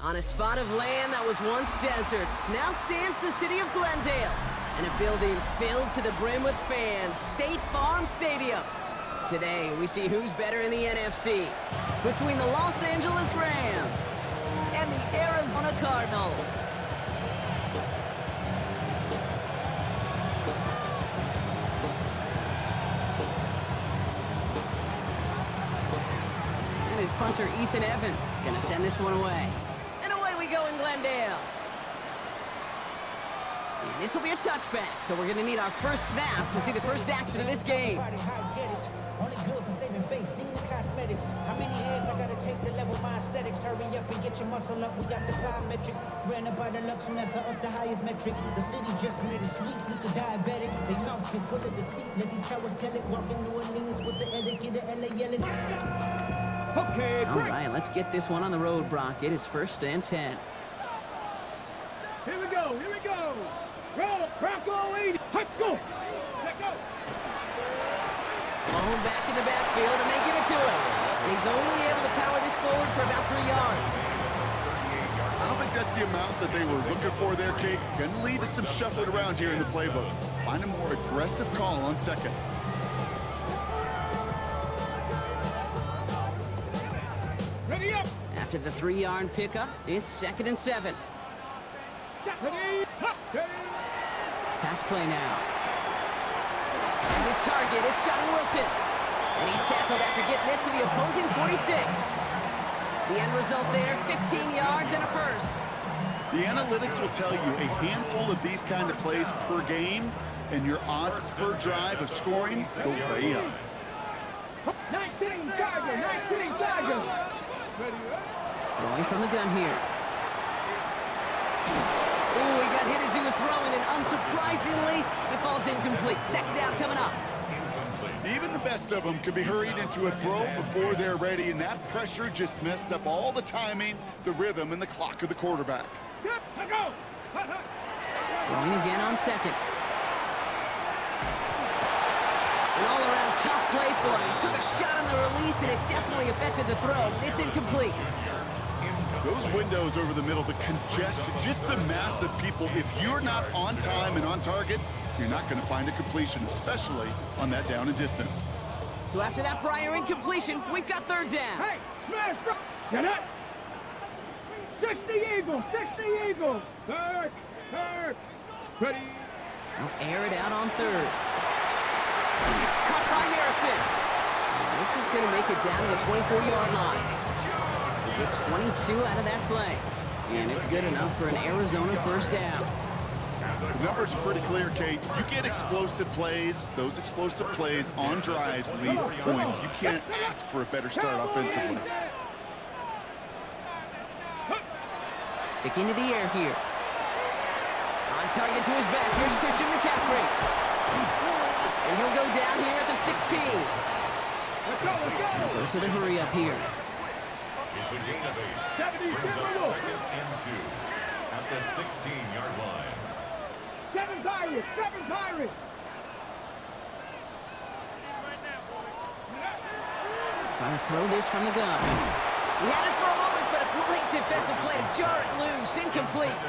On a spot of land that was once deserts, now stands the city of Glendale, and a building filled to the brim with fans, State Farm Stadium. Today, we see who's better in the NFC, between the Los Angeles Rams and the Arizona Cardinals. And his punter, Ethan Evans, gonna send this one away. And away we go in Glendale. And this will be a touchback, so we're gonna need our first snap to see the first action of this game. Only good for saving face, seeing the cosmetics. How many years I gotta take to level my aesthetics? Hurry up and get your muscle up, we got the plyometric. Ran up by the luxury, that's up the highest metric. The city just made it sweet, people diabetic. They mouth get full of deceit, let these cowards tell it. Walking New Orleans with the etiquette of LA yelling. Okay, all right, let's get this one on the road, Brock. It is 1st and 10. Here we go, here we go. Roll, Bronco 80, let's go. Let go. Ball back in the backfield, and they give it to him. And he's only able to power this forward for about 3 yards. I don't think that's the amount that they were looking for there, Kate. Going to lead to some shuffling around here in the playbook. Find a more aggressive call on second. Ready up. After the 3-yard pickup, it's 2nd and 7. Ready, up. Pass play now. As his target, it's Johnny Wilson. And he's tackled after getting this to the opposing 46. The end result there, 15 yards and a first. The analytics will tell you a handful of these kind of plays per game, and your odds per drive of scoring go way up. 19 Chargers, 19 Chargers. Throwing from the gun here. Ooh, he got hit as he was throwing, and unsurprisingly, it falls incomplete. 2nd down coming up. Even the best of them can be hurried into a throw before they're ready, and that pressure just messed up all the timing, the rhythm, and the clock of the quarterback. Throwing again on 2nd. An all-around tough play for him. He took a shot on the release, and it definitely affected the throw. It's incomplete. Those windows over the middle, the congestion, just the mass of people. If you're not on time and on target, you're not going to find a completion, especially on that down and distance. So after that prior incompletion, we've got 3rd down. Hey, smash, get it. 60 Eagles, 60 Eagles. Third. Ready. They'll air it out on 3rd. It's cut by Harrison. And this is going to make it down to the 24-yard line. They get 22 out of that play. And it's good enough for an Arizona 1st down. The numbers are pretty clear, Kate. You get explosive plays. Those explosive plays on drives lead to points. You can't ask for a better start offensively. Sticking to the air here. On target to his back. Here's Christian McCaffrey. And he'll go down here at the 16. Goes to the hurry up here. It's a gain of 8. Brings up 2nd and 2 at the 16-yard line. 7 Pirates. Trying to throw this from the gun. He had it for a moment, but a great defensive play to jar it loose. Incomplete.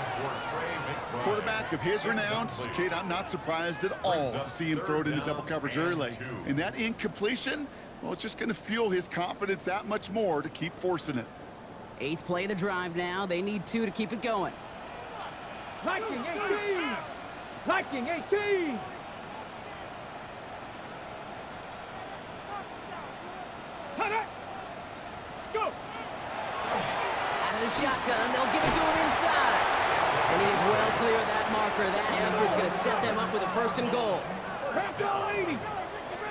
Quarterback of his renown, Kate, I'm not surprised at all to see him throw it into double coverage early. And that incompletion, well, it's just going to fuel his confidence that much more to keep forcing it. 8th play of the drive now. They need 2 to keep it going. Liking 18. Liking 18. Cut it. Let's go. Out of the shotgun, they'll give it to him inside. And he is well clear of that marker. That effort's going to set them up with a 1st and goal. Bronco 80.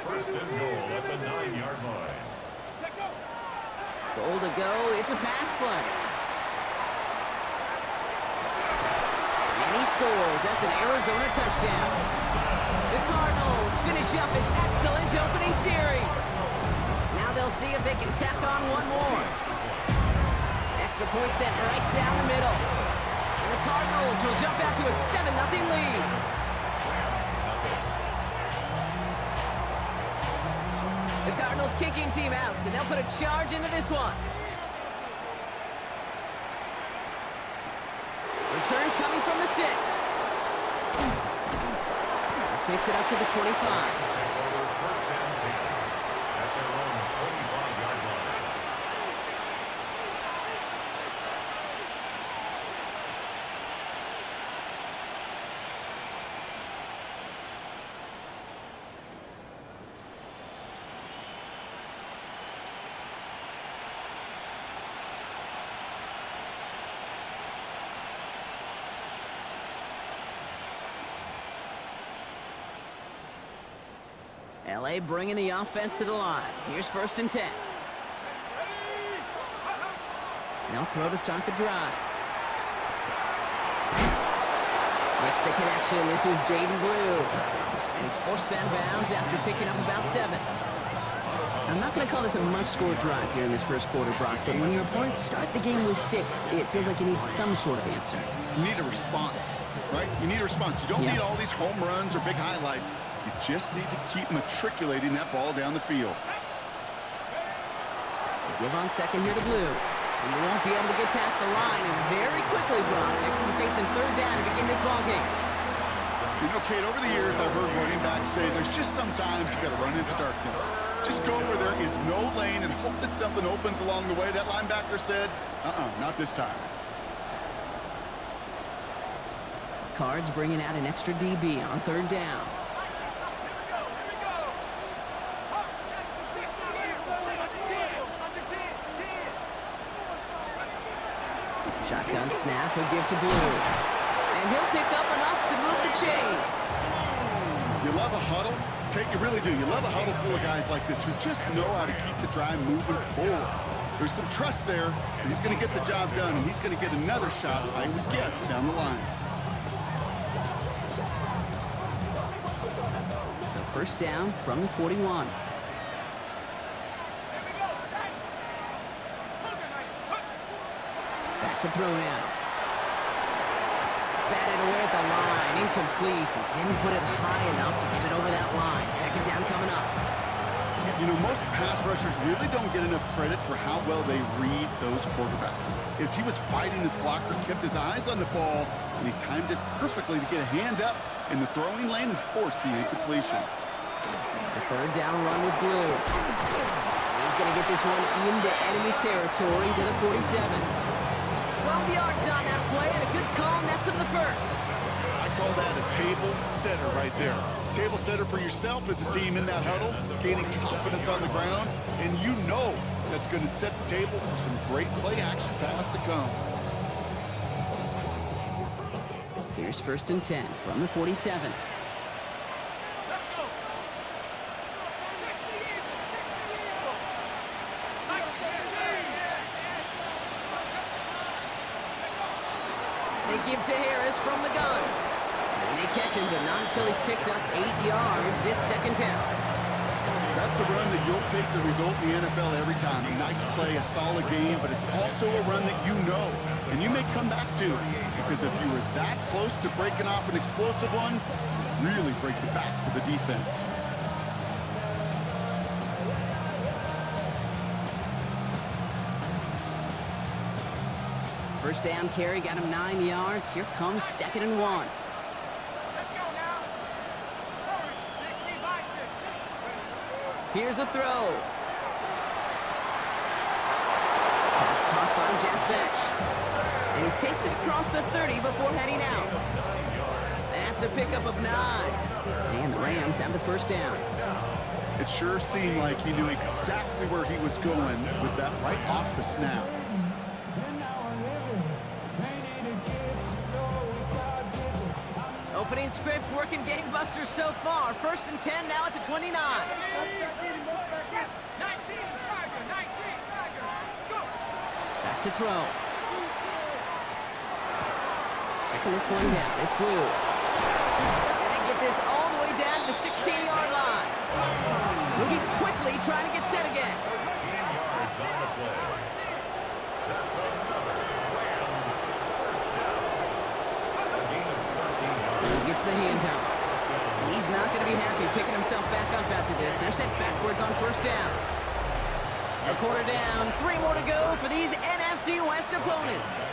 1st and goal at the 9-yard line. Goal to go. It's a pass play. And he scores. That's an Arizona touchdown. The Cardinals finish up an excellent opening series. Now they'll see if they can tack on one more. Extra point sent right down the middle. And the Cardinals will jump out to a 7-0 lead. The Cardinals kicking team out, and they'll put a charge into this one. return coming from the 6. This makes it up to the 25. First down taken at their own 25-yard line. LA bringing the offense to the line. Here's 1st and 10. They'll throw to start the drive. Makes the connection. This is Jaden Blue. And he's forced out of bounds after picking up about 7. I'm not going to call this a must-score drive here in this first quarter, Brock, but when your opponents start the game with 6, it feels like you need some sort of answer. You need a response, right? You need a response. You don't need all these home runs or big highlights. You just need to keep matriculating that ball down the field. They give on 2nd here to Blue. And you won't be able to get past the line, and very quickly, Brock, they're going to be facing 3rd down to begin this ball game. You know, Kate, over the years, I've heard running backs say there's just sometimes you got to run into darkness. Just go where there is no lane and hope that something opens along the way. That linebacker said, not this time. Cards bringing out an extra DB on 3rd down. Shotgun snap, he'll give to Blue. And he'll pick up enough to move the chains. You love a huddle? Kate, you really do. You love a huddle full of guys like this who just know how to keep the drive moving forward. There's some trust there, and he's going to get the job done, and he's going to get another shot, I would guess, down the line. So 1st down from the 41. Back to throw now. Batted away at the line. Incomplete. He didn't put it high enough to get it over that line. 2nd down coming up. You know, most pass rushers really don't get enough credit for how well they read those quarterbacks. As he was fighting his blocker, kept his eyes on the ball, and he timed it perfectly to get a hand up in the throwing lane and force the incompletion. The 3rd down run with Blue. He's going to get this one into enemy territory to the 47. 12 yards on that play, and a good call nets him the 1st. I call that a table setter right there. Table setter for yourself as a team in that huddle, gaining confidence on the ground, and you know that's going to set the table for some great play action pass to come. Here's 1st and 10 from the 47. They give to Harris from the gun. And they catch him, but not until he's picked up 8 yards. It's 2nd down. That's a run that you'll take the result in the NFL every time. A nice play, a solid game, but it's also a run that you know, and you may come back to, because if you were that close to breaking off an explosive one, really break the backs of the defense. First down carry got him 9 yards. Here comes 2nd and 1. Let's go now. Hurry, 60 by 6. Here's a throw. Pass caught by Jeff Besh. And he takes it across the 30 before heading out. That's a pickup of 9. And the Rams have the 1st down. It sure seemed like he knew exactly where he was going with that right off the snap. Opening script working gangbusters so far. 1st and 10 now at the 29. 19, Tiger, 19, Tiger. Go. Back to throw. Checking this one down. It's Blue. And they get this all the way down to the 16-yard line. Moving quickly, trying to get set again. 13 yards on the play. That's another Rams first down. A gain of 13 yards. He gets the handout. And he's not going to be happy picking himself back up after this. They're sent backwards on 1st down. A quarter down, 3 more to go for these NFC West opponents.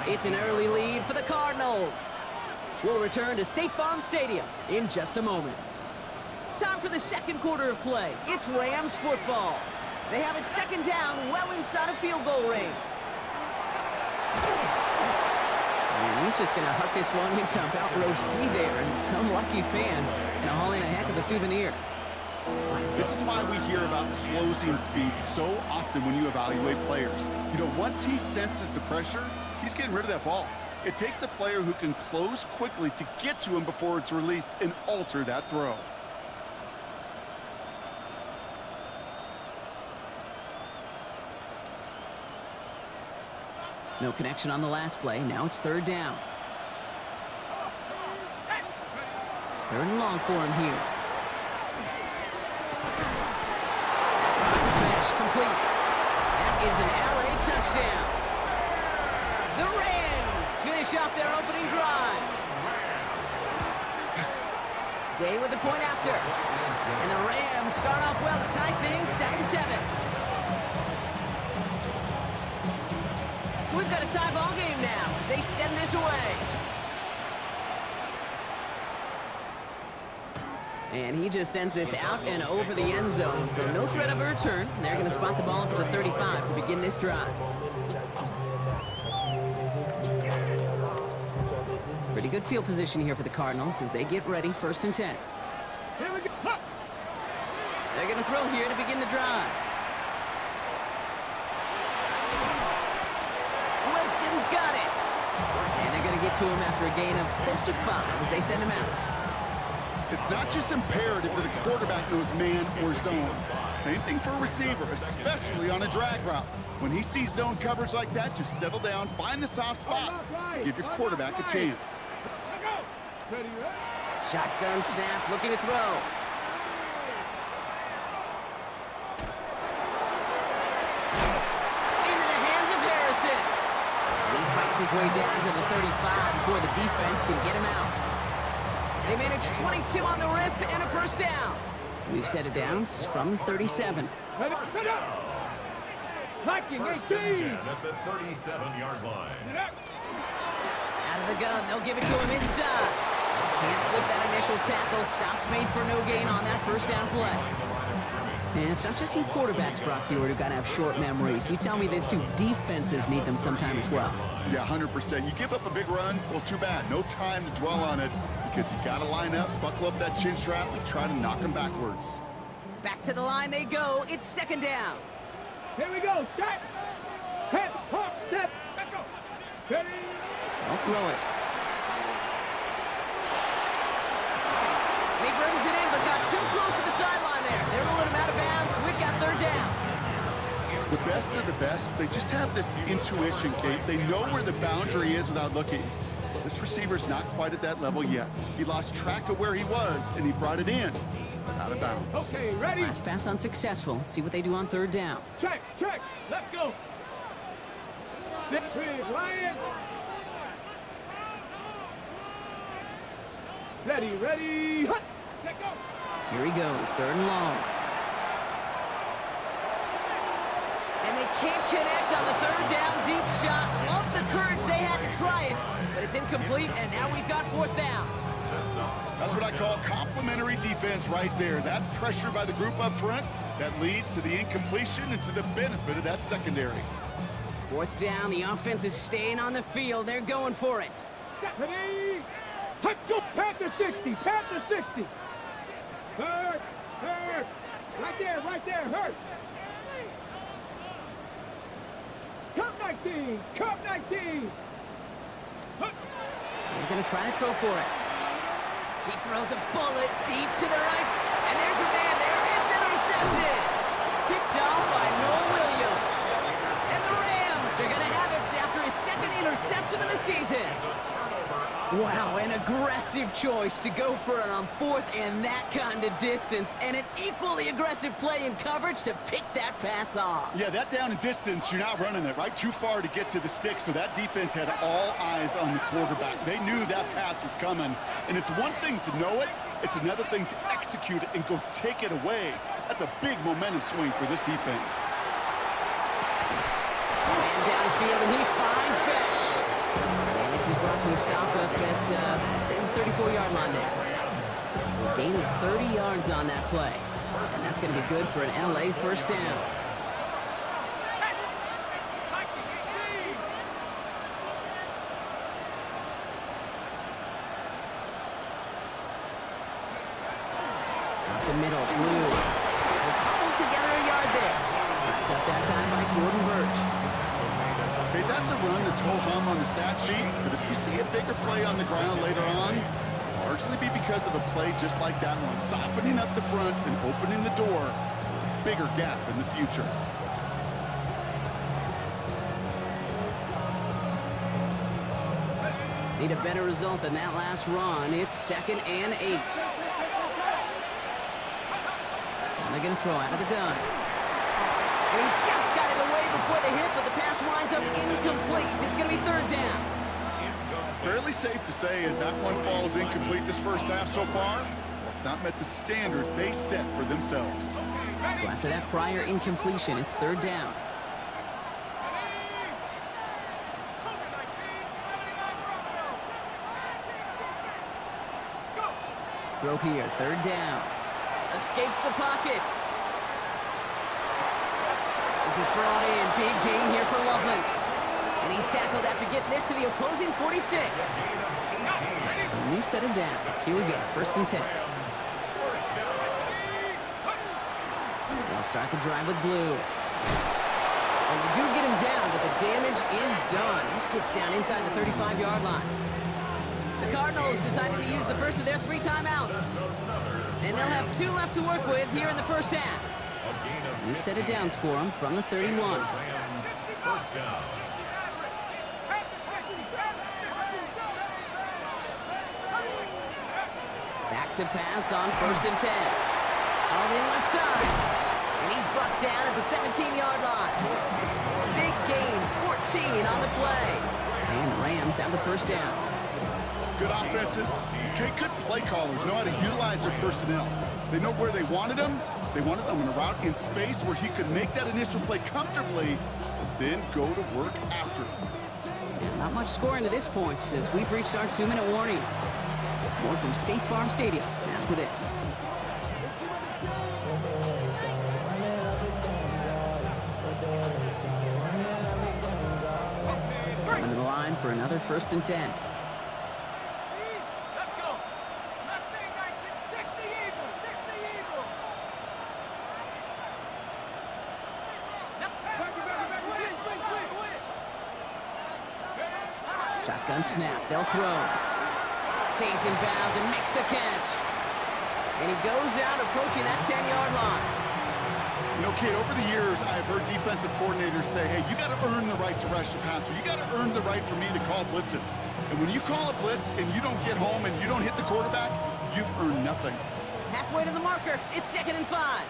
It's an early lead for the Cardinals. We'll return to State Farm Stadium in just a moment. Time for the second quarter of play. It's Rams football. They have it second down, well inside of field goal range. And he's just going to huck this one into about row C there. And some lucky fan and haul in a heck of a souvenir. This is why we hear about closing speed so often when you evaluate players. You know, once he senses the pressure, he's getting rid of that ball. It takes a player who can close quickly to get to him before it's released and alter that throw. No connection on the last play. Now it's third down. Third and long for him here. Complete. That is an LA touchdown. The Rams finish off their opening drive. Gay with the point after. And the Rams start off well to tie things 7-7. So we've got a tie ball game now as they send this away. And he just sends this out and over the end zone. So no threat of a return. They're going to spot the ball up at the 35 to begin this drive. Pretty good field position here for the Cardinals as they get ready, 1st and 10. Here we go. They're going to throw here to begin the drive. Wilson's got it. And they're going to get to him after a gain of close to 5 as they send him out. It's not just imperative that a quarterback knows man or zone. Same thing for a receiver, especially on a drag route. When he sees zone coverage like that, just settle down, find the soft spot, give your quarterback a chance. Shotgun snap, looking to throw. Into the hands of Harrison. And he fights his way down to the 35 before the defense can get him out. They manage 22 on the rip and a 1st down. We've set it down from 37. Viking 18. At the 37-yard line. Out of the gun, they'll give it to him inside. Can't slip that initial tackle. Stops made for no gain on that 1st down play. And it's not just you quarterbacks, Brock Hewitt, who got to have short memories. You tell me these two defenses need them sometime as well. Yeah, 100%. You give up a big run, well, too bad. No time to dwell on it because you got to line up, buckle up that chin strap, and try to knock them backwards. Back to the line they go. It's 2nd down. Here we go. Start. Head, hop, step. Let's go. Ready. They'll throw it. He brings it in, but got too close to the sideline there. They're rolling him out of bounds. We've got 3rd down. The best of the best, they just have this intuition, Kate. They know where the boundary is without looking. This receiver's not quite at that level yet. He lost track of where he was, and he brought it in, but out of bounds. Okay, ready. Last pass unsuccessful. Let's see what they do on 3rd down. Check. Let's go. Big Ryan. Ready. Hut. Let go. Here he goes, 3rd and long. And they can't connect on the 3rd down deep shot. Love the courage they had to try it, but it's incomplete, and now we've got 4th down. That's what I call complimentary defense right there. That pressure by the group up front, that leads to the incompletion and to the benefit of that secondary. 4th down, the offense is staying on the field. They're going for it. Ready. Hut. Go. Panther 60. Hurt. Right there. Hurt. Cup 19. Hut. They're going to try to throw for it. He throws a bullet deep to the right, and there's a man there. It's intercepted. Picked off by Noel Williams. And the Rams are going to have it after his 2nd interception of the season. Wow, an aggressive choice to go for it on 4th and that kind of distance, and an equally aggressive play in coverage to pick that pass off. Yeah, that down and distance, you're not running it, right? Too far to get to the stick, so that defense had all eyes on the quarterback. They knew that pass was coming, and it's one thing to know it, it's another thing to execute it and go take it away. That's a big momentum swing for this defense. Man downfield, and he finds Besh. And this is brought to a stop up at, say, the 34-yard line there. So a gain of 30 yards on that play. And that's going to be good for an LA first down. Up the middle, Blue. Will cobble together a yard there. Wrapped up that time by Jordan Birch. Okay, that's a run that's ho-hum on the stat sheet, but if you see a bigger play on the ground later on, largely be because of a play just like that one, softening up the front and opening the door for a bigger gap in the future. Need a better result than that last run. It's 2nd and 8. And they're going to throw out of the gun. And he just got it away before the hit, but the pass winds up incomplete. It's going to be 3rd down. Fairly safe to say as that one falls incomplete this first half so far, it's not met the standard they set for themselves. So after that prior incompletion, it's 3rd down. Throw here, 3rd down. Escapes the pocket. This is brought in. Big gain here for Loveland. And he's tackled after getting this to the opposing 46. So a new set of downs. Here we go, 1st and 10. They'll start the drive with Blue. And they do get him down, but the damage is done. This gets down inside the 35-yard line. The Cardinals decided to use the first of their 3 timeouts. And they'll have 2 left to work with here in the first half. New set of downs for them from the 31. First down. Back to pass on 1st and 10. All the left side. And he's brought down at the 17-yard line. Big gain, 14 on the play. And the Rams have the first down. Good offenses, okay, good play callers know how to utilize their personnel. They know where they wanted them. They wanted them in a route in space where he could make that initial play comfortably, but then go to work after it. Yeah, not much scoring to this point as we've reached our 2-minute warning. More from State Farm Stadium after this. Coming to the line for another 1st and 10. Shotgun snap, they'll throw. Stays in bounds and makes the catch. And he goes out approaching that 10-yard line. You know, kid, over the years, I've heard defensive coordinators say, hey, you got to earn the right to rush the passer. You got to earn the right for me to call blitzes. And when you call a blitz and you don't get home and you don't hit the quarterback, you've earned nothing. Halfway to the marker, it's 2nd and 5.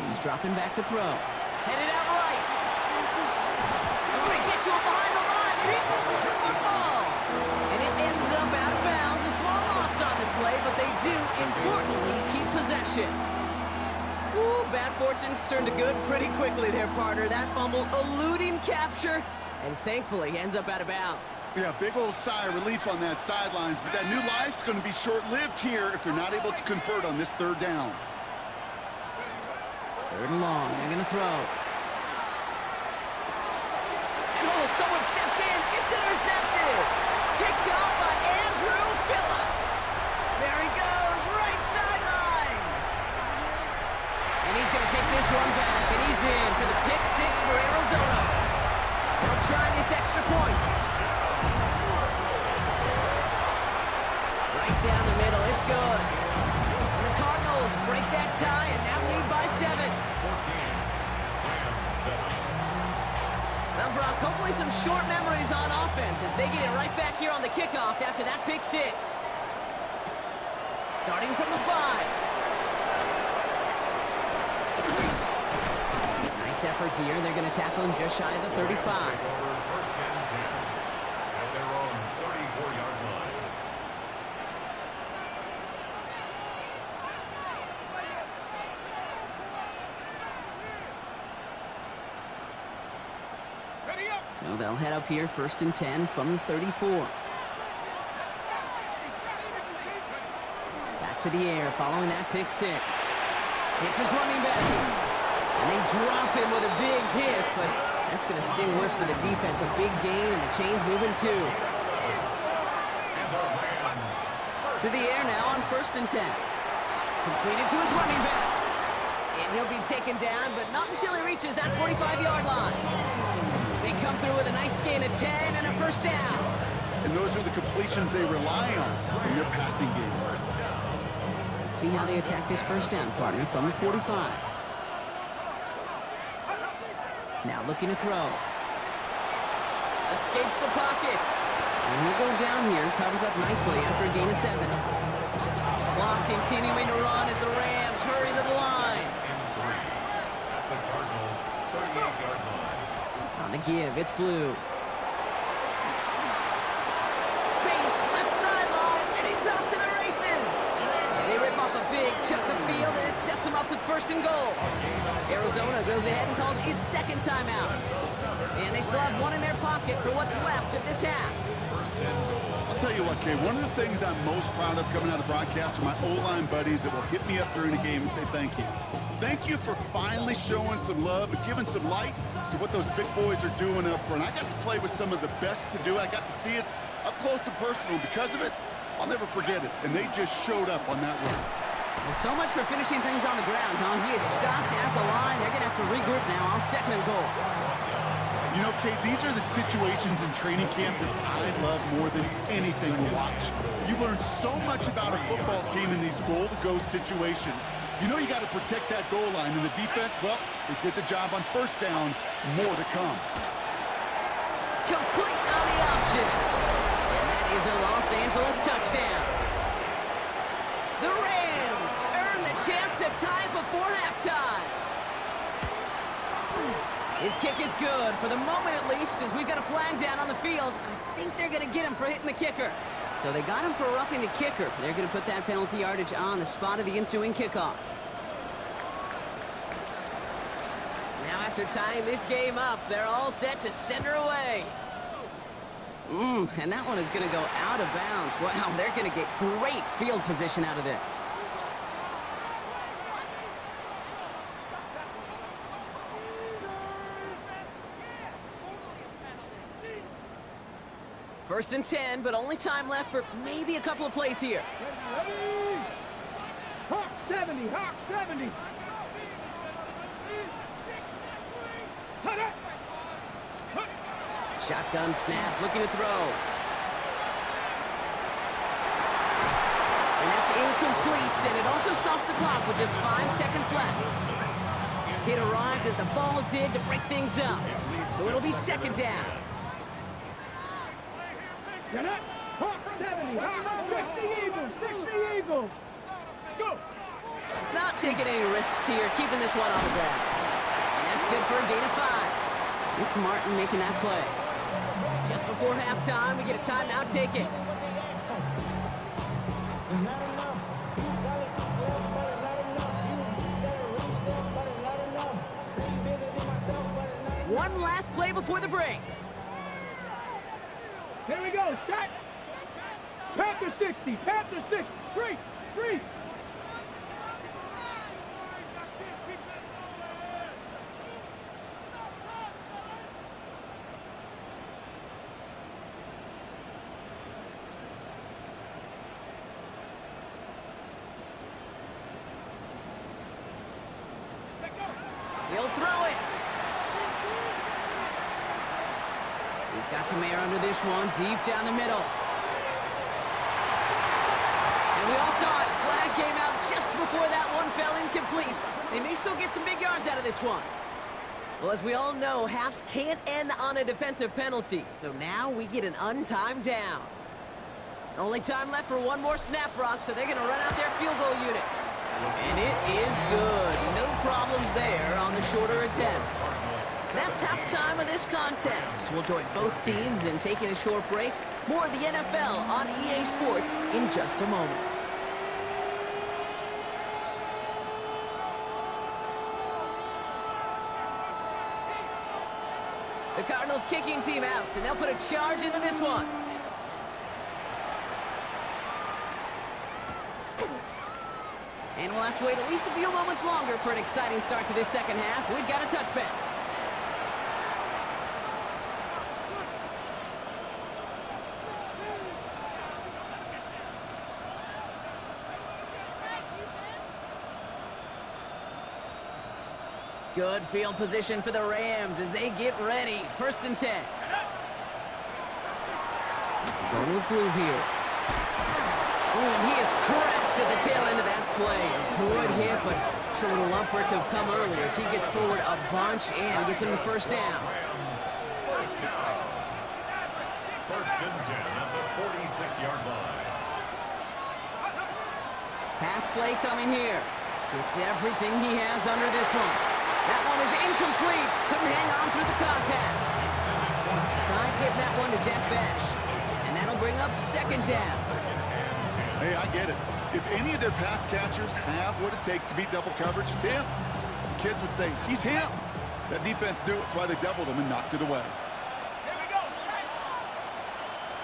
He's dropping back to throw. Headed out right. Oh, they get to him behind the line, and he loses the football. And it ends up out of bounds. A small loss on the play, but they do, importantly, keep possession. Ooh, bad fortune turned to good pretty quickly there, partner. That fumble eluding capture, and thankfully ends up out of bounds. Yeah, big old sigh of relief on that sidelines, but that new life's going to be short-lived here if they're not able to convert on this 3rd down. 3rd and long, they're going to throw. And oh, someone stepped in. It's intercepted. Picked off by Andrew Phillips. There he goes, right sideline. And he's going to take this one back, and he's in for the pick 6 for Arizona. They'll try this extra point. Right down the middle, it's good. And the Cardinals break that tie and now lead by 7. 14. Rams 7. Well, Brock, hopefully some short memories on offense as they get it right back here on the kickoff after that pick 6. Starting from the 5. Nice effort here. They're going to tackle him just shy of the 35. First and 10. At their own 34-yard line. So they'll head up here 1st and 10 from the 34. Back to the air following that pick six. Hits his running back. And they drop him with a big hit, but that's going to sting worse for the defense. A big gain, and the chain's moving too. To the air now on 1st and 10. Completed to his running back. And he'll be taken down, but not until he reaches that 45-yard line. They come through with a nice gain of 10 and a first down. And those are the completions they rely on in their passing game. Let's see how they attack this first down, partner, from the 45. Now looking to throw. Escapes the pocket. And he'll go down here, covers up nicely after a gain of 7. Clock continuing to run as the Rams hurry to the line. At the Cardinals' 38-yard line. On the give, it's Blue. Space, left sideline, and he's off to the races. They rip off a big chunk of field, and it sets him up with 1st and goal. Arizona goes ahead and calls its second timeout. And they still have one in their pocket for what's left of this half. I'll tell you what, Kay, one of the things I'm most proud of coming out of broadcast are my O-line buddies that will hit me up during the game and say thank you. Thank you for finally showing some love and giving some light to what those big boys are doing up front. I got to play with some of the best to do. I got to see it up close and personal. Because of it, I'll never forget it. And they just showed up on that run. Well, so much for finishing things on the ground, huh? He is stopped at the line. They're going to have to regroup now on 2nd and goal. You know, Kate, these are the situations in training camp that I love more than anything to watch. You learn so much about a football team in these goal-to-go situations. You know you got to protect that goal line, and the defense, well, they did the job on 1st down. More to come. Complete on the option. And that is a Los Angeles touchdown. The Rams earn the chance to tie before halftime. His kick is good, for the moment at least, as we've got a flag down on the field. I think they're going to get him for hitting the kicker. So they got him for roughing the kicker. They're going to put that penalty yardage on the spot of the ensuing kickoff. Now after tying this game up, they're all set to send her away. And that one is going to go out of bounds. Wow, they're going to get great field position out of this. First and 10, but only time left for maybe a couple of plays here. Ready? Hawk 70, Hawk 70. Hut up. Hut. Shotgun snap, looking to throw. And that's incomplete, and it also stops the clock with just 5 seconds left. It arrived as the ball did to break things up. So it'll be 2nd down. Get up. Hawk 70, Hawk 60 Eagles, 60 Eagles. Let's go. Not taking any risks here, keeping this one on the ground. And that's good for a gain of 5. Rick Martin making that play. Just before halftime, we get a timeout taken. One last play before the break. Here we go. Shot. Panther 60. Panther 60. Free. He'll throw it. He's got some air under this one, deep down the middle. And we all saw it. Flag came out just before that one fell incomplete. They may still get some big yards out of this one. Well, as we all know, halves can't end on a defensive penalty. So now we get an untimed down. Only time left for one more snap, Brock, so they're going to run out their field goal unit. And it is good. No problems there on the shorter attempt. That's halftime of this contest. We'll join both teams in taking a short break. More of the NFL on EA Sports in just a moment. The Cardinals Cardinals kicking team out, and they'll put a charge into this one. And we'll have to wait at least a few moments longer for an exciting start to this second half. We've got a touchback. Good field position for the Rams as they get ready. 1st and 10. Going with blue here. Oh, and he is cracked at the tail end of that play. A good hit, but sure would have loved for it to have come earlier as he gets forward a bunch and gets him the 1st down. First and 10 at the 46-yard line. Pass play coming here. Gets everything he has under this one. That one is incomplete. Couldn't hang on through the contact. Tried getting that one to Jack Bash. And that'll bring up 2nd down. Hey, I get it. If any of their pass catchers have what it takes to beat double coverage, it's him. The kids would say, he's him. That defense knew it. That's why they doubled him and knocked it away. Here we go.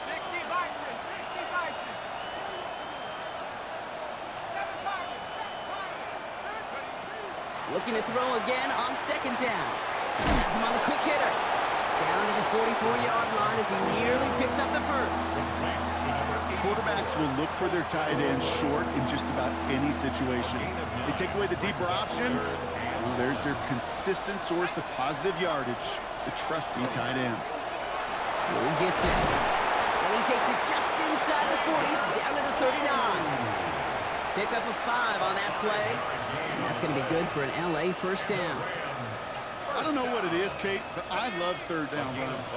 60 Bison. 60 Bison. 7 Pirates. 7 Pirates. Looking to throw again on 2nd down. Has him on the quick hitter. Down to the 44-yard line as he nearly picks up the 1st. Quarterbacks will look for their tight end short in just about any situation. They take away the deeper options. Well, there's their consistent source of positive yardage, the trusty tight end. Who gets it? And he takes it just inside the 40, down to the 39. Pick up a 5 on that play. And that's going to be good for an LA 1st down. I don't know what it is, Kate, but I love 3rd down runs.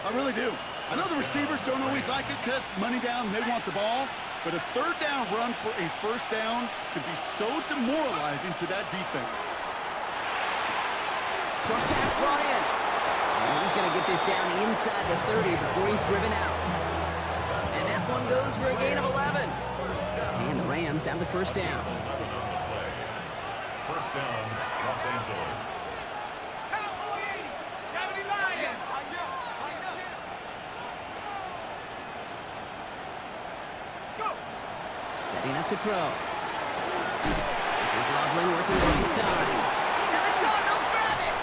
I really do. I know the receivers don't always like it because money down, they want the ball. But a 3rd down run for a 1st down can be so demoralizing to that defense. Short pass brought in. And he's going to get this down inside the 30 before he's driven out. And that one goes for a gain of 11. And the Rams have the 1st down. 1st down, Los Angeles. Cowboy 80. 70 Lion. Go. Setting up to throw. This is Loveland working right side. Now the Cardinals grab it!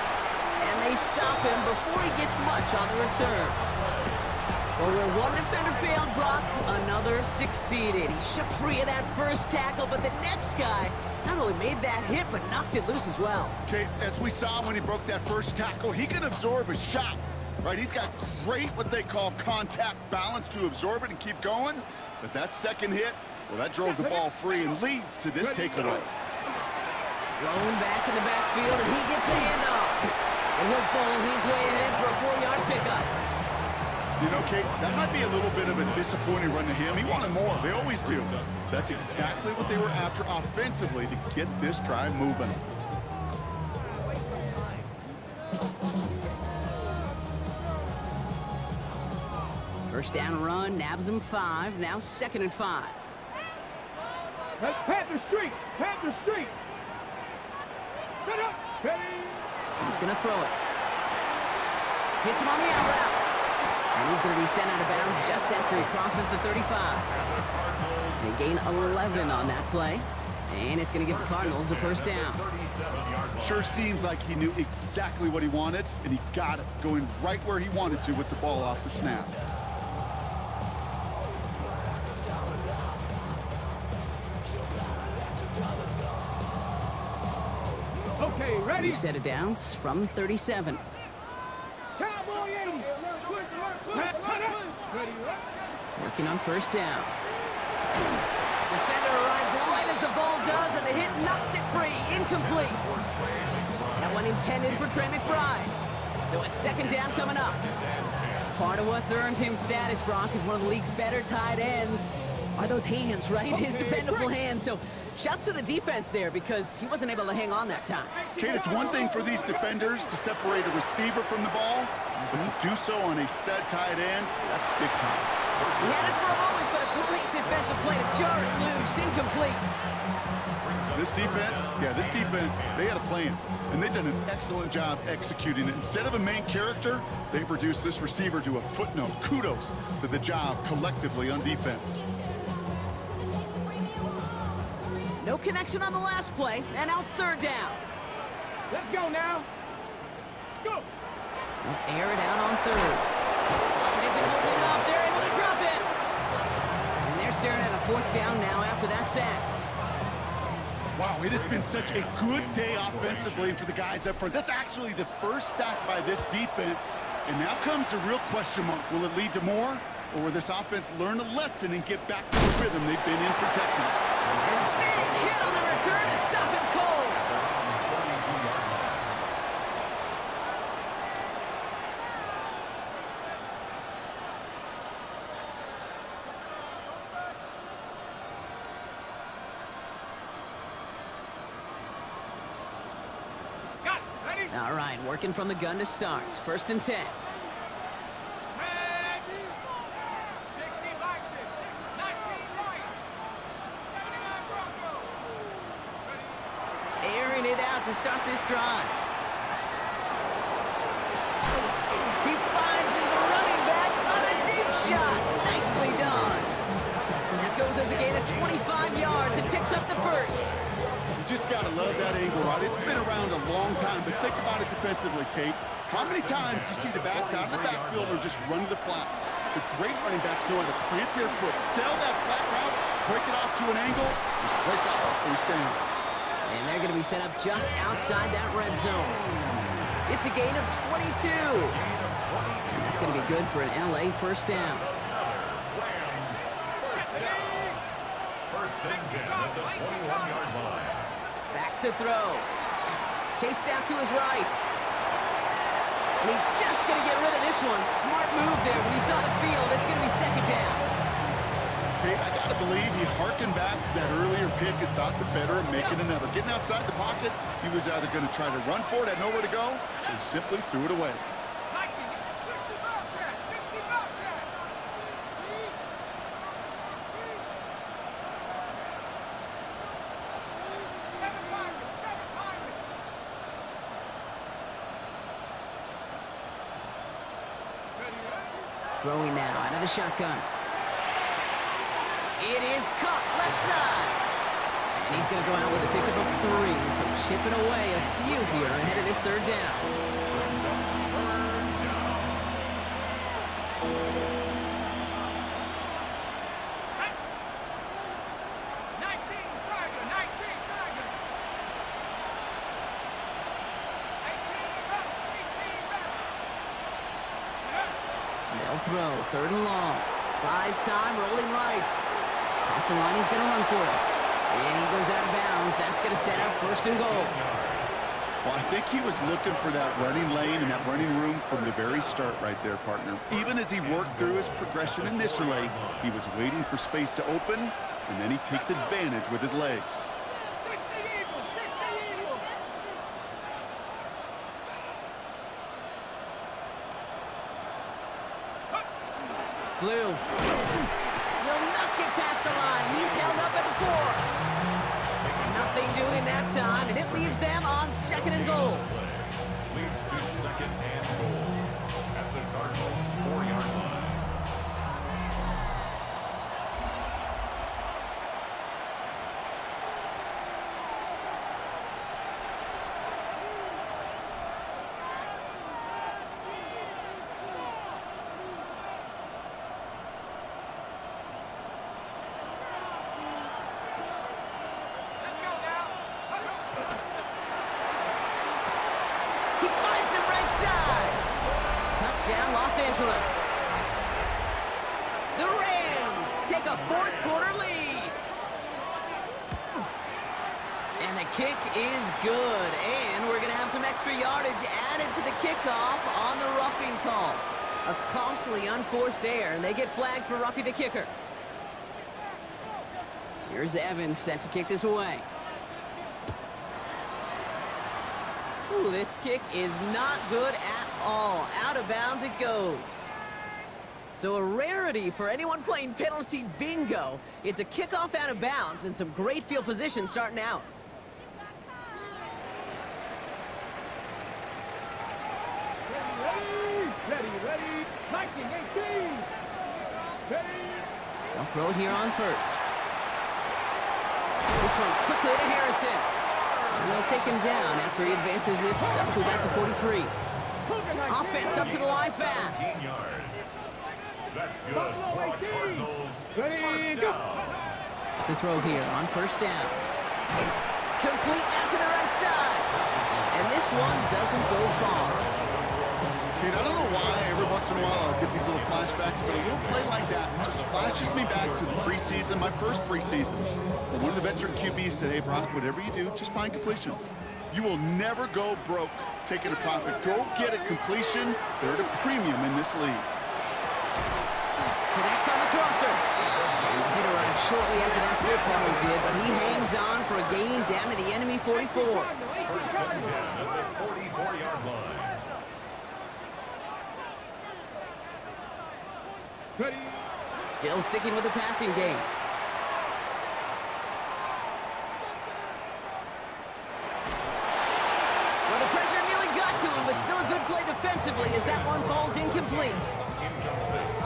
And they stop him before he gets much on the return. Well, where one defender failed, Brock, another succeeded. He shook free of that 1st tackle, but the next guy not only made that hit, but knocked it loose as well. Kate, as we saw when he broke that 1st tackle, he can absorb a shot, right? He's got great, what they call contact balance to absorb it and keep going. But that 2nd hit, well, that drove the ball free and leads to this takeaway. Thrown back in the backfield, and he gets the handoff. And he'll bowl his way ahead for a 4-yard pickup. You know, Kate, that might be a little bit of a disappointing run to him. He wanted more. They always do. That's exactly what they were after offensively to get this drive moving. First down run, nabs him 5. Now 2nd and 5. That's Panther Street. Panther Street. Set up. Steady. He's going to throw it. Hits him on the out route. And he's going to be sent out of bounds just after he crosses the 35. They gain 11 on that play. And it's going to give the Cardinals a 1st down. Sure seems like he knew exactly what he wanted, and he got it, going right where he wanted to with the ball off the snap. Okay, ready? New set of downs from 37. Cowboy 80. Working on 1st down. Defender arrives right as the ball does, and the hit knocks it free. Incomplete. That one intended for Trey McBride. So it's 2nd down coming up. Part of what's earned him status, Brock, is one of the league's better tight ends. Are those hands, right? His dependable hands. So shouts to the defense there because he wasn't able to hang on that time. Kate, it's one thing for these defenders to separate a receiver from the ball, but to do so on a stud tight end, that's big time. He had it for a moment, but a great defensive play to jar it loose. pass incomplete. This defense, they had a plan, and they've done an excellent job executing it. Instead of a main character, they've reduced this receiver to a footnote. Kudos to the job collectively on defense. No connection on the last play, and now it's third down. Let's go now. Let's go. They'll air it out on third. Pocket isn't holding up. They're able to drop it. And they're staring at a fourth down now after that sack. Wow, it has been such a good day offensively for the guys up front. That's actually the first sack by this defense. And now comes the real question mark. Will it lead to more? Or will this offense learn a lesson and get back to the rhythm they've been in protecting? And a big hit on the return to stop him cold. All right, working from the gun to start. First and 10. Airing it out to start this drive. He finds his running back on a deep shot. Nicely done. That goes as a gain of 25 yards and picks up the first. You just got to love that angle, right? It's been around a long time, but think about it defensively, Kate. How many times you see the backs out of the backfield or just run to the flat? The great running backs know how to plant their foot, sell that flat route, break it off to an angle, and break out the first down. And they're going to be set up just outside that red zone. It's a gain of 22. And that's going to be good for an LA first down. First and 10 at the 21-yard line. Back to throw. Chased out to his right. And he's just going to get rid of this one. Smart move there when he saw the field. It's going to be second down. Kate, I got to believe he harkened back to that earlier pick and thought the better of making another. Getting outside the pocket, he was either going to try to run for it, had nowhere to go, so he simply threw it away. Throwing now out of the shotgun. It is caught left side. And he's going to go out with a pickup of 3. So chipping away a few here ahead of this third down. They'll throw. Third and long. Buys time, rolling right. Past the line, he's going to run for it. And he goes out of bounds. That's going to set up first and goal. Well, I think he was looking for that running lane and that running room from the very start right there, partner. Even as he worked through his progression initially, he was waiting for space to open, and then he takes advantage with his legs. Blue. Will not get past the line. He's held up at the 4. Nothing doing that time, and it leaves them on second and goal. Leads to second and goal at the Cardinals' 4-yard line. Touchdown, Los Angeles. The Rams take a fourth-quarter lead. And the kick is good. And we're going to have some extra yardage added to the kickoff on the roughing call. A costly unforced error, and they get flagged for roughing the kicker. Here's Evans set to kick this away. Ooh, this kick is not good at all. Out of bounds it goes. So a rarity for anyone playing penalty bingo. It's a kickoff out of bounds and some great field position starting out. Ready. 1918. Ready. They'll throw it here on first. This one quickly to Harrison. And they'll take him down after he advances this up to about the 43. Offense up to the line fast. 19 yards. That's good. Cardinals. Ready, First go. down. To throw here on first down. Complete out to the right side. And this one doesn't go far. Kate, I don't know why every once in a while I'll get these little flashbacks, but a little play like that just flashes me back to the preseason, my first preseason. When one of the veteran QBs said, hey, Brock, whatever you do, just find completions. You will never go broke taking a profit. Go get a completion. They're at a premium in this league. Connects on the crosser. And the hit arrived shortly after that football did, but he hangs on for a gain down to the enemy 44. First and 10 at the 44-yard line. Ready. Still sticking with the passing game. Well, the pressure nearly got to him, but still a good play defensively as that one falls incomplete.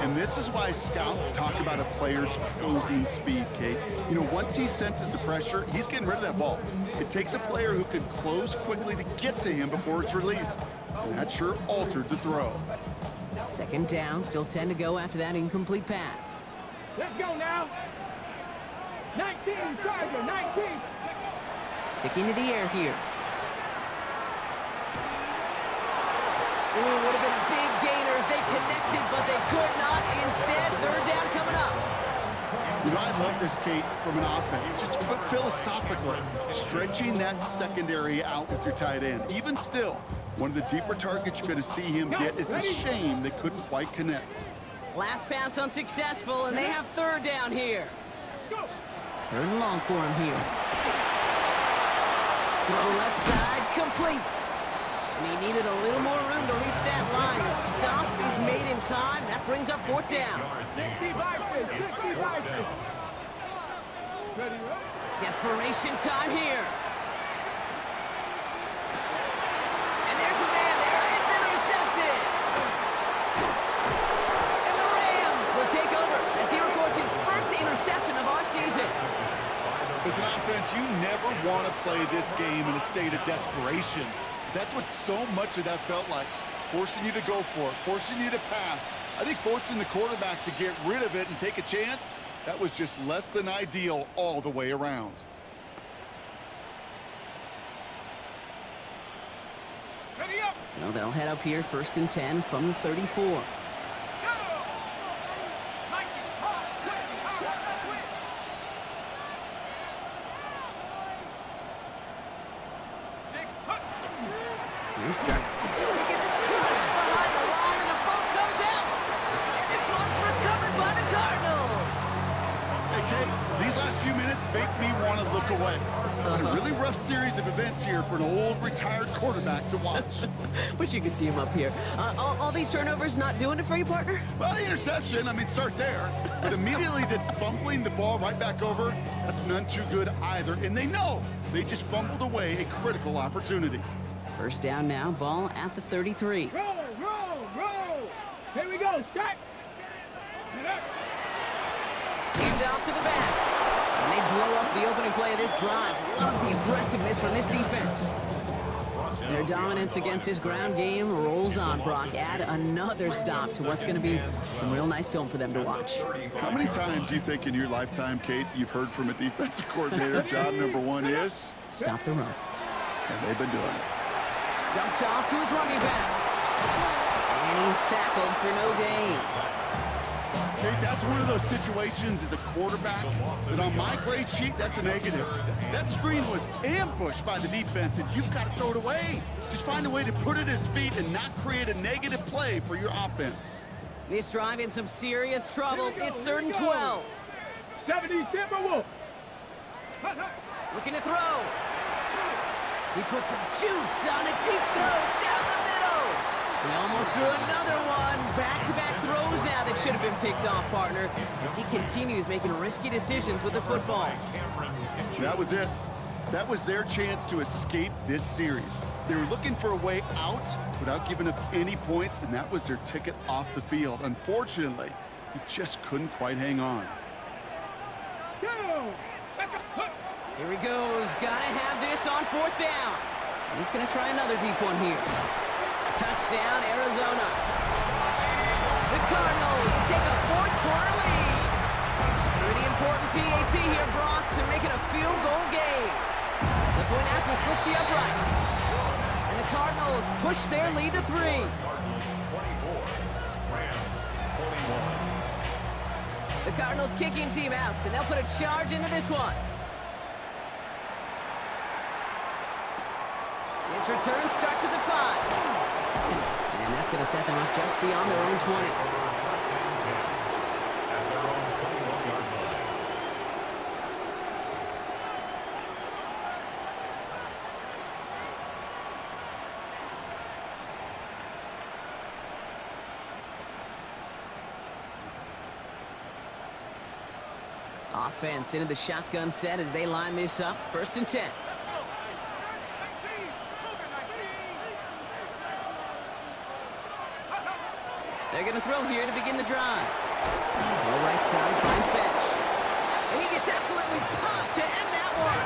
And this is why scouts talk about a player's closing speed, Kate. You know, once he senses the pressure, he's getting rid of that ball. It takes a player who can close quickly to get to him before it's released. And that sure altered the throw. Second down, still 10 to go after that incomplete pass. Let's go now. 19, Charger, 19. Sticking to the air here. Ooh, would have been a big gainer if they connected, but they could not. Instead, third down coming up. You know, I love this, Kate, from an offense. Just philosophically, stretching that secondary out with your tight end. Even still, one of the deeper targets you're going to see him get. It's a shame they couldn't quite connect. Last pass unsuccessful, and they have third down here. Third and long for him here. Throw left side, complete. And he needed a little more room to reach that line. The stop is made in time. That brings up fourth down. 65. Ready. Desperation time here. And there's a man there. It's intercepted. And the Rams will take over as he records his first interception of our season. As an offense, you never want to play this game in a state of desperation. That's what so much of that felt like. Forcing you to go for it, forcing you to pass. I think forcing the quarterback to get rid of it and take a chance, that was just less than ideal all the way around. So they'll head up here, first and 10 from the 34. Here's Jack. He gets crushed behind the line, and the ball comes out. And this one's recovered by the Cardinals. Hey, Kate, these last few minutes make me want to look away. A really rough series of events here for an old retired quarterback to watch. Wish you could see him up here. All these turnovers not doing it for you, partner? Well, the interception, I mean, start there. But immediately that fumbling the ball right back over, that's none too good either. And they know they just fumbled away a critical opportunity. First down now, ball at the 33. Roll. Here we go, Scott. Hand off to the back. And they blow up the opening play of this drive. Love the aggressiveness from this defense. Their dominance against his ground game rolls on, Brock. Add another stop to what's going to be some real nice film for them to watch. How many times do you think in your lifetime, Kate, you've heard from a defensive coordinator, job number one is? Stop the run. And they've been doing it. Dumped off to his running back. And he's tackled for no gain. Kate, that's one of those situations as a quarterback that on my grade sheet, that's a negative. That screen was ambushed by the defense, and you've got to throw it away. Just find a way to put it at his feet and not create a negative play for your offense. This drive in some serious trouble. It's third and 12. 70 Timberwolves. Looking to throw. He puts some juice on a deep throw down the middle. He almost threw another one. Back-to-back throws now that should have been picked off, partner, as he continues making risky decisions with the football. That was it. That was their chance to escape this series. They were looking for a way out without giving up any points, and that was their ticket off the field. Unfortunately, he just couldn't quite hang on. Here he goes. Gotta have this on 4th down. And he's gonna try another deep one here. Touchdown, Arizona. The Cardinals take a 4th quarter lead. Pretty important PAT here, Brock, to make it a field goal game. The point after splits the uprights. And the Cardinals push their lead to 3. Cardinals 24, Rams 21. The Cardinals kicking team out, and they'll put a charge into this one. This return starts at the 5. And that's going to set them up just beyond their own 20. First and 10 at their own 21-yard line. Offense into the shotgun set as they line this up. 1st and 10. They're going to throw here to begin the drive. Throw right side, finds bench. And he gets absolutely popped to end that one.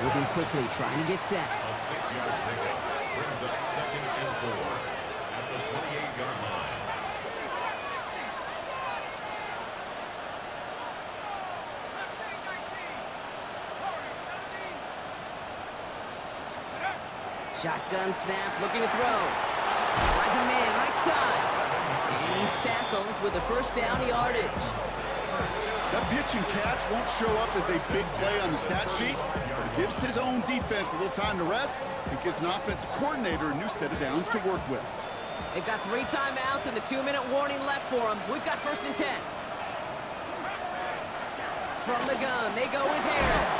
Moving quickly, trying to get set. A 6-yard pickup brings up 2nd and 4 at the 28-yard line. Shotgun snap, looking to throw. Finds a man, right side. And he's tackled with the 1st down yardage. That pitch and catch won't show up as a big play on the stat sheet, but it gives his own defense a little time to rest and gives an offensive coordinator a new set of downs to work with. They've got 3 timeouts and the 2-minute warning left for them. We've got 1st and 10. From the gun, they go with Harris.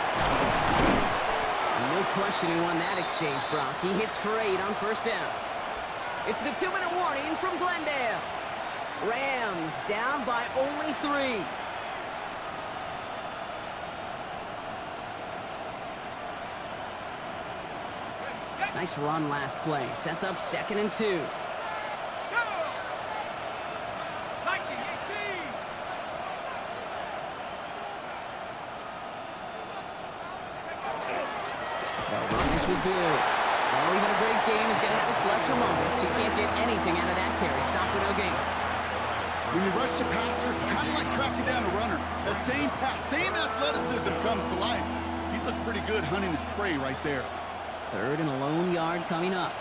No question he won that exchange, Brock. He hits for 8 on 1st down. It's the 2-minute warning from Glendale. Rams down by only 3. Nice run last play. Sets up 2nd and 2. With Bill. Well, even a great game is going to have its lesser moments. You can't get anything out of that carry. Stop for no gain. When you rush the passer, it's kind of like tracking down a runner. That same pass, same athleticism comes to life. He looked pretty good hunting his prey right there. 3rd and a lone yard coming up.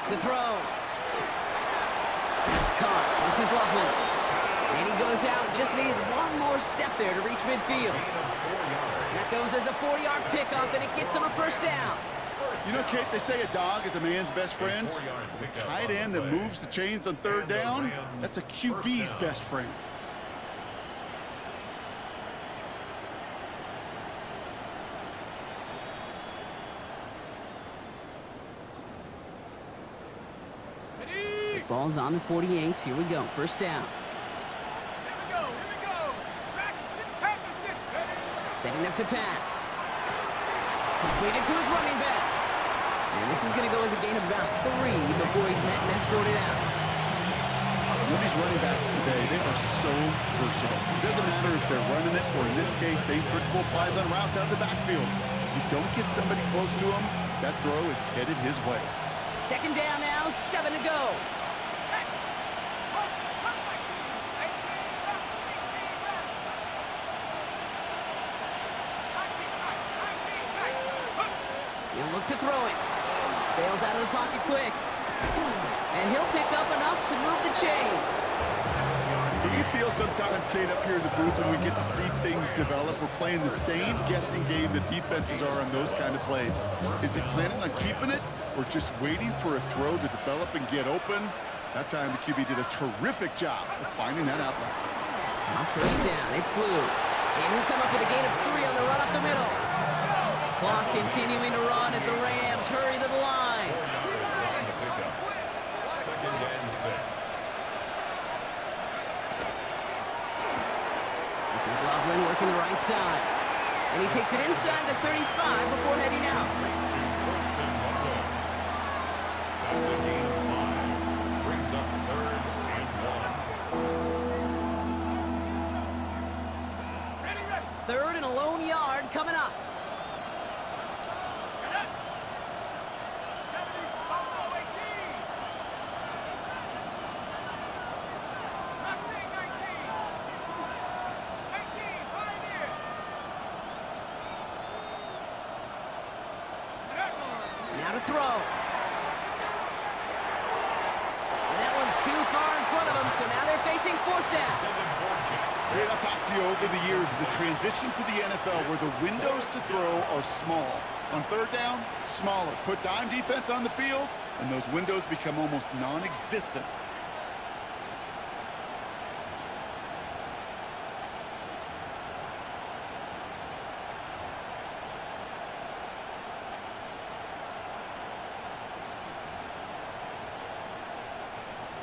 To throw. That's caught. This is Loveland. And he goes out, just needed one more step there to reach midfield. That goes as a 4-yard pickup, and it gets him a 1st down. You know, Kate, they say a dog is a man's best friend. The tight end that moves the chains on 3rd down, that's a QB's best friend. The ball's on the 48. Here we go. 1st down. Setting up to pass. Completed to his running back. And this is going to go as a gain of about 3 before he's met and escorted out. With these running backs today, they are so versatile. It doesn't matter if they're running it, or in this case, same principle applies on routes out of the backfield. If you don't get somebody close to him, that throw is headed his way. 2nd down now, 7 to go. He'll look to throw it. Bails out of the pocket quick. And he'll pick up enough to move the chains. Do you feel sometimes, Kate, up here in the booth when we get to see things develop, we're playing the same guessing game that defenses are on those kind of plays? Is it planning on keeping it or just waiting for a throw to develop and get open? That time the QB did a terrific job of finding that outlet. On 1st down, it's Blue. And he'll come up with a gain of 3 on the run up the middle. Clock continuing to run as the Rams hurry to the line. 4 yards on the pickup. 2nd and 6. This is Loveland working the right side. And he takes it inside the 35 before heading out. First and 1 goal. That's a gain of 5. Brings up 3rd and 1. 3rd and a lone yard coming up. Now to throw. And that one's too far in front of them, so now they're facing 4th down. Great, I've talked to you over the years of the transition to the NFL where the windows to throw are small. On 3rd down, smaller. Put dime defense on the field, and those windows become almost non-existent.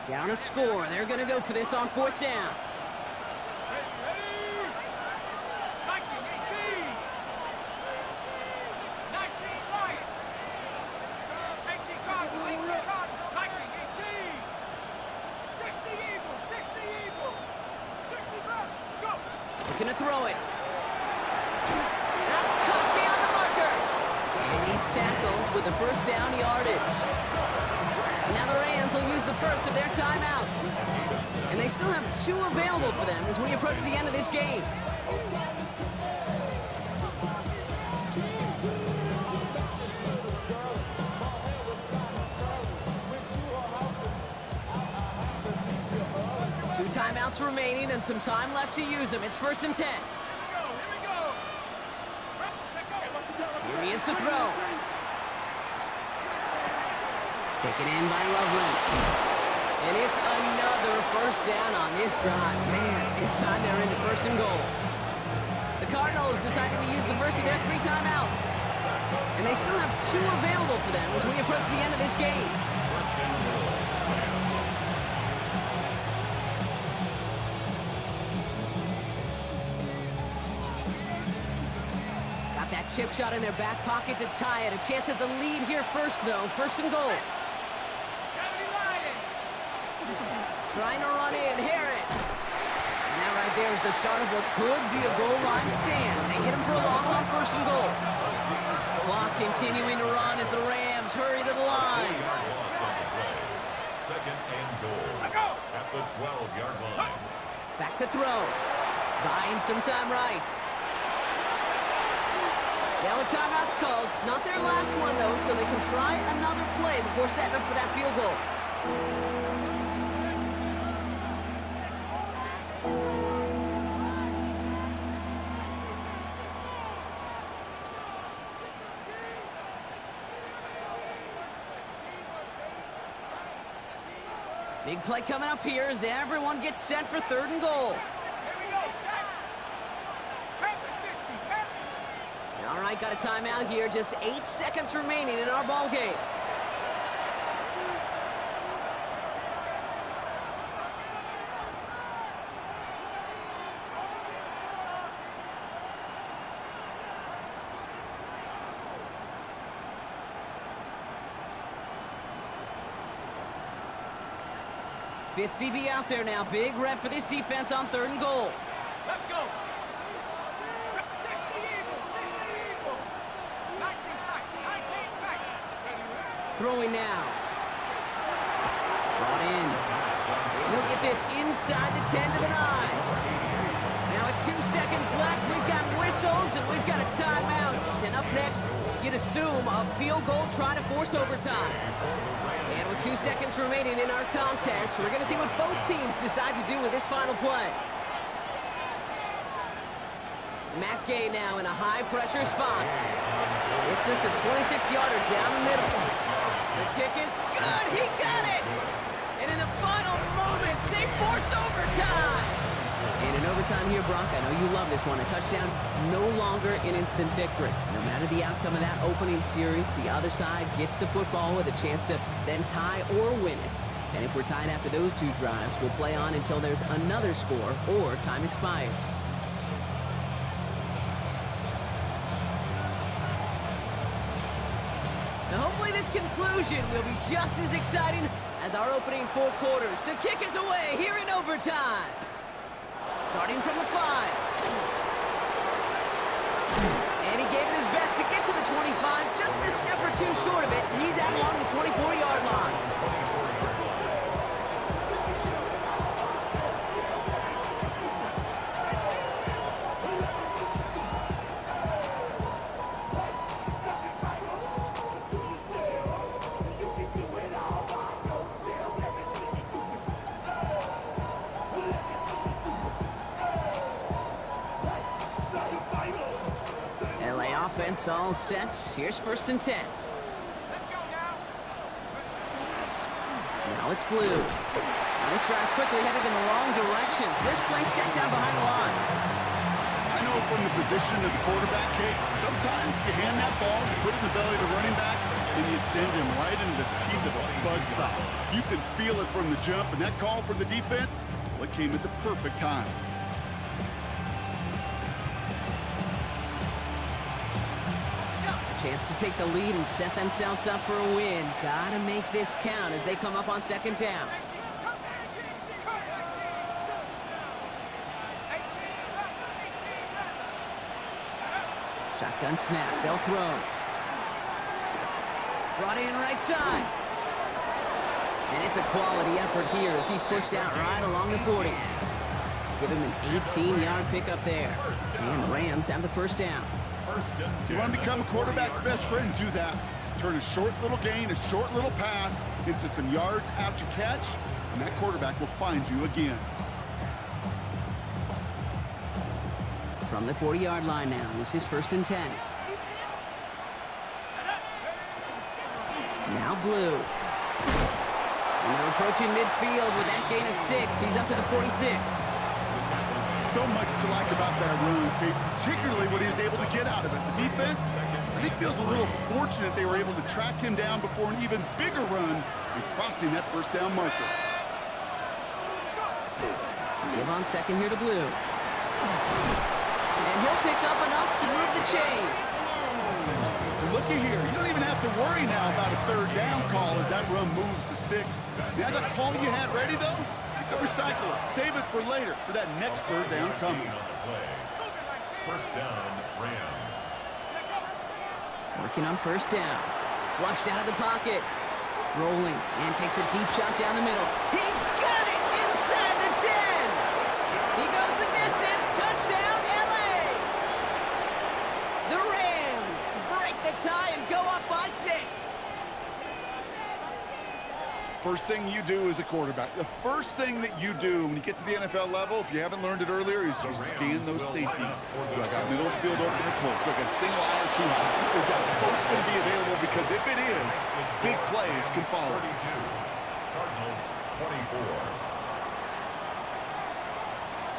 Down a score. They're going to go for this on 4th down. Looking to throw it. That's caught beyond the marker. And he's tackled with the 1st down yardage. Now the Rams will use the first of their timeouts. And they still have 2 available for them as we approach the end of this game. Two timeouts remaining and some time left to use them. It's 1st and 10. Here he is to throw. Taken in by Loveland. And it's another 1st down on this drive. Man, this time they're into 1st and goal. The Cardinals decided to use the first of their 3 timeouts. And they still have 2 available for them as we approach the end of this game. 1st and goal. Got that chip shot in their back pocket to tie it. A chance at the lead here first, though. 1st and goal. Trying to run in, Harris. And that right there is the start of what could be a goal line stand. They hit him for a loss on 1st and goal. Clock continuing to run as the Rams hurry to the line. 4-yard loss on the play. 2nd and goal. At the 12-yard line. Back to throw. Buying some time right. Now a timeout's called. It's not their last one, though, so they can try another play before setting up for that field goal. Big play coming up here as everyone gets set for 3rd and goal. All right, got a timeout here. Just 8 seconds remaining in our ball game. Fifth DB out there now. Big rep for this defense on 3rd and goal. Let's go. 60 Eagle. 19 tight. Throwing now. Brought in. He'll get this inside the 10 to the 9. Now with 2 seconds left, we've got whistles and we've got a timeout. And up next, you'd assume a field goal try to force overtime. And with 2 seconds remaining in our contest, we're going to see what both teams decide to do with this final play. Matt Gay now in a high-pressure spot. It's just a 26-yarder down the middle. The kick is good. He got it! And in the final moments, they force overtime. And an overtime here, Brock. I know you love this one. A touchdown, no longer an instant victory. No matter the outcome of that opening series, the other side gets the football with a chance to then tie or win it. And if we're tied after those two drives, we'll play on until there's another score or time expires. Now hopefully this conclusion will be just as exciting as our opening 4 quarters. The kick is away here in overtime. Starting from the 5. And he gave it his best to get to the 25, just a step or two short of it. He's out along the 24-yard line. Offense all set. Here's 1st and 10. Now it's Blue. Now this drive's quickly headed in the wrong direction. First play set down behind the line. I know from the position of the quarterback, Kate, sometimes you hand that ball, you put it in the belly of the running back, and you send him right into the teeth of a buzzsaw. You can feel it from the jump, and that call from the defense, well, it came at the perfect time. Chance to take the lead and set themselves up for a win. Gotta make this count as they come up on 2nd down. Shotgun snap. They'll throw. Brought in right side. And it's a quality effort here as he's pushed out right along the 40. Give him an 18-yard pickup there. And the Rams have the 1st down. You want to become a quarterback's best friend, do that. Turn a short little gain, a short little pass into some yards after catch, and that quarterback will find you again. From the 40-yard line now, this is 1st and 10. Now Blue. And they're approaching midfield with that gain of 6. He's up to the 46. So much to like about that run, Kate, particularly what he was able to get out of it. The defense, I think, feels a little fortunate they were able to track him down before an even bigger run and crossing that 1st down marker. Give on 2nd here to Blue. And he'll pick up enough to move the chains. Looky here, you don't even have to worry now about a 3rd down call as that run moves the sticks. Now that call you had ready, though, recycle it. Save it for later for that next 3rd down coming. 1st down, Rams. Working on 1st down. Flushed out of the pocket. Rolling and takes a deep shot down the middle. He's got it inside the 10. He goes the distance. Touchdown, LA. The Rams to break the tie and go up by 6. First thing you do as a quarterback, the first thing that you do when you get to the NFL level, if you haven't learned it earlier, is you scan those safeties. Do I got middle of the field open or close? Do I got single eye or two high? Is that post going to be available? Because if it is, big plays can follow. 32, Cardinals 24.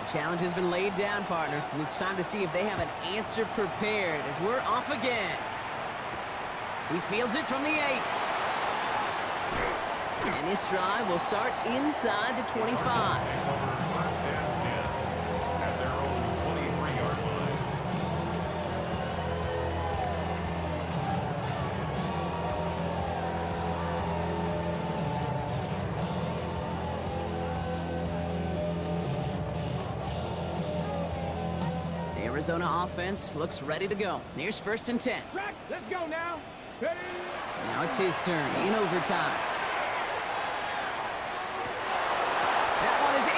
The challenge has been laid down, partner, and it's time to see if they have an answer prepared as we're off again. He fields it from the 8. And this drive will start inside the 25. 1st and 10 at their own 23-yard line. The Arizona offense looks ready to go. Here's 1st and 10. Track, let's go now. Ready? Now it's his turn in overtime.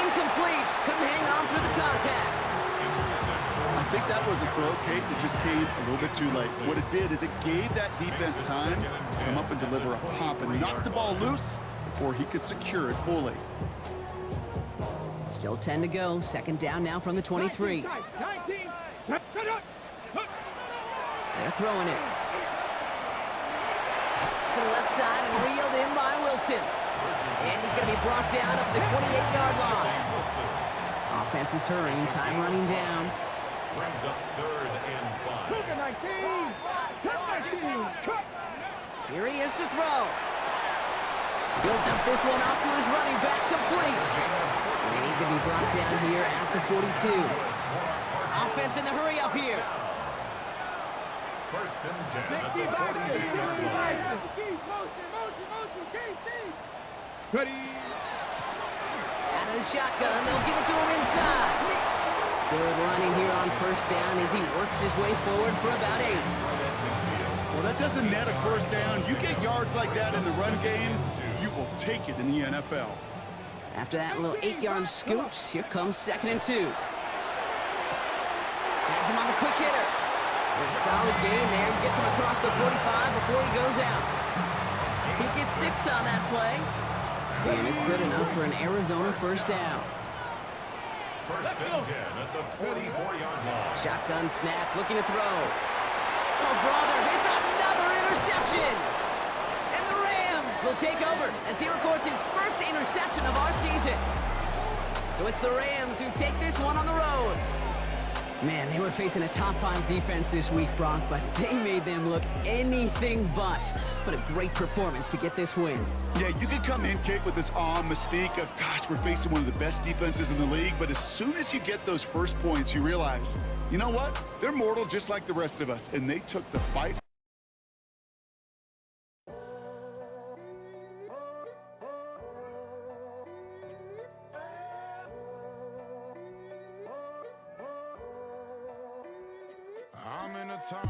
Incomplete. Couldn't hang on through the contact. I think that was a throw, Kate, that just came a little bit too late. What it did is it gave that defense time to come up and deliver a pop and knock the ball loose before he could secure it fully. Still 10 to go. 2nd down now from the 23. 19. They're throwing it. To the left side and reeled in by Wilson. And he's going to be brought down up the 28-yard line. Offense is hurrying, time running down. Brings up 3rd and 5. Cook it, 19! Cook 19! Cook! Here he is to throw. He'll dump this one off to his running back, complete. And he's going to be brought down here at the 42. Offense in the hurry up here. 1st and 10 at Keep the back, 42-yard line. motion, change things. Ready. Out of the shotgun, they'll give it to him inside. Good running here on 1st down as he works his way forward for about 8. Well, that doesn't net a 1st down. You get yards like that in the run game, you will take it in the NFL. After that little 8-yard scoot, here comes 2nd and 2. Has him on the quick hitter. With a solid gain there, gets him across the 45 before he goes out. He gets 6 on that play. And it's good enough for an Arizona 1st down. 1st and 10 at the 44-yard line. Shotgun snap, looking to throw. Oh, brother, it's another interception! And the Rams will take over as he records his 1st interception of our season. So it's the Rams who take this one on the road. Man, they were facing a top 5 defense this week, Brock, but they made them look anything but. What a great performance to get this win. Yeah, you can come in, Kate, with this mystique of, gosh, we're facing one of the best defenses in the league, but as soon as you get those first points, you realize, you know what? They're mortal just like the rest of us, and they took the fight. I'm in a time